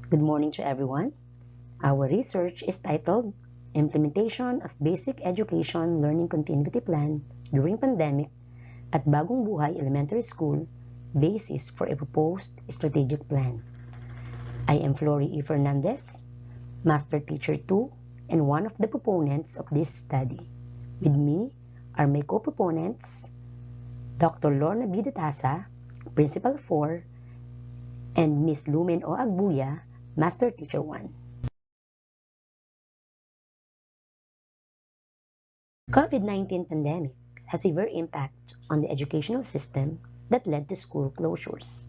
Good morning to everyone. Our research is titled Implementation of Basic Education Learning Continuity Plan During Pandemic at Bagong Buhay Elementary School, Basis for a Proposed Strategic Plan. I am Flory E. Fernandez, Master Teacher 2 and one of the proponents of this study. With me are my co-proponents, Dr. Lorna B. Detasa, Principal 4, and Ms. Lumen O. Agbuya, Master Teacher 1. COVID-19 pandemic has a severe impact on the educational system that led to school closures.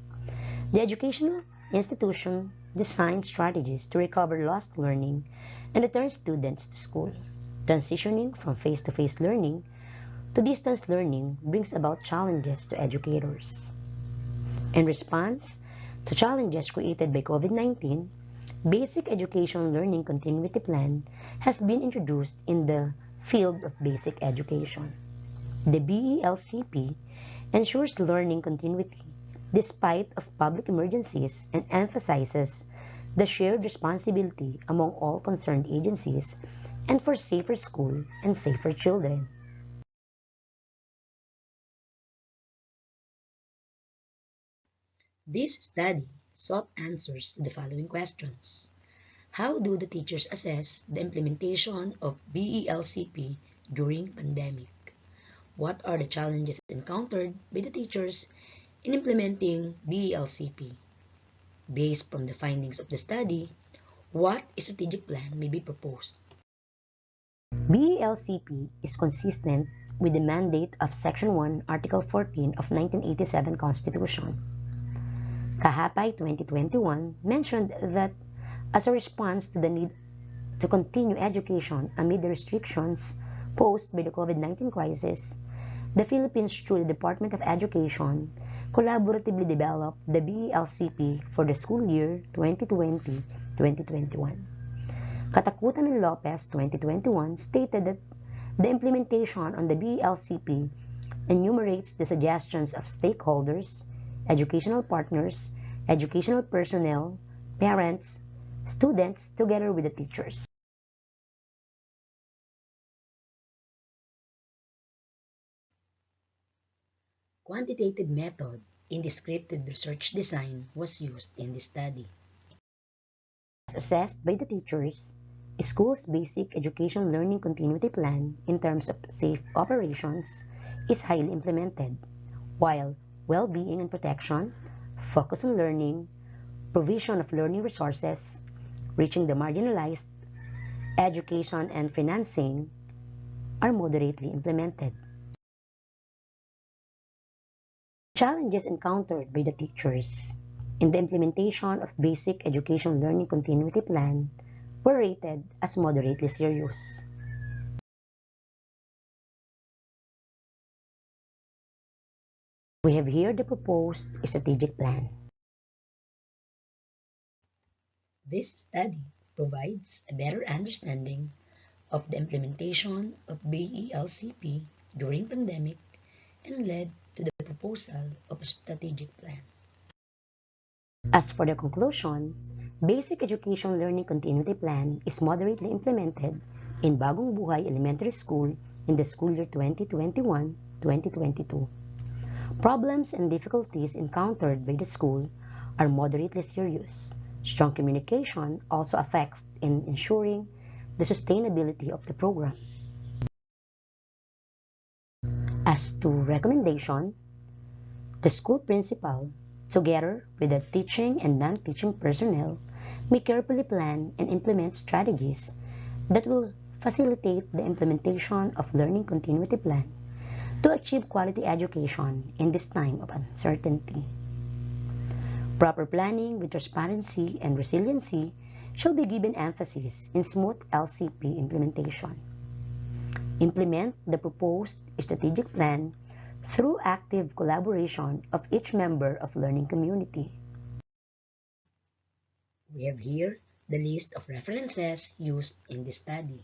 The educational institution designed strategies to recover lost learning and return students to school. Transitioning from face-to-face learning to distance learning brings about challenges to educators. In response to challenges created by COVID-19, Basic Education Learning Continuity Plan has been introduced in the field of basic education. The BELCP ensures learning continuity despite of public emergencies and emphasizes the shared responsibility among all concerned agencies and for safer school and safer children. This study sought answers to the following questions. How do the teachers assess the implementation of BELCP during pandemic? What are the challenges encountered by the teachers in implementing BELCP? Based from the findings of the study, what strategic plan may be proposed? BELCP is consistent with the mandate of Section 1, Article 14 of 1987 Constitution. Kahapay 2021 mentioned that as a response to the need to continue education amid the restrictions posed by the COVID-19 crisis, the Philippines, through the Department of Education, collaboratively developed the BELCP for the school year 2020-2021. Katakutan and Lopez 2021 stated that the implementation on the BELCP enumerates the suggestions of stakeholders, educational partners, educational personnel, parents, students, together with the teachers. Quantitative method in descriptive research design was used in this study. As assessed by the teachers, school's basic education learning continuity plan in terms of safe operations is highly implemented, while well-being and protection, focus on learning, provision of learning resources, reaching the marginalized, education and financing are moderately implemented. Challenges encountered by the teachers in the implementation of Basic Education Learning Continuity Plan were rated as moderately serious. We have here the proposed strategic plan. This study provides a better understanding of the implementation of BELCP during pandemic and led to the proposal of a strategic plan. As for the conclusion, Basic Education Learning Continuity Plan is moderately implemented in Bagong Buhay Elementary School in the school year 2021-2022. Problems and difficulties encountered by the school are moderately serious. Strong communication also affects in ensuring the sustainability of the program. As to recommendation, the school principal, together with the teaching and non-teaching personnel, may carefully plan and implement strategies that will facilitate the implementation of learning continuity plan to achieve quality education in this time of uncertainty. Proper planning with transparency and resiliency shall be given emphasis in smooth LCP implementation. Implement the proposed strategic plan through active collaboration of each member of learning community. We have here the list of references used in this study.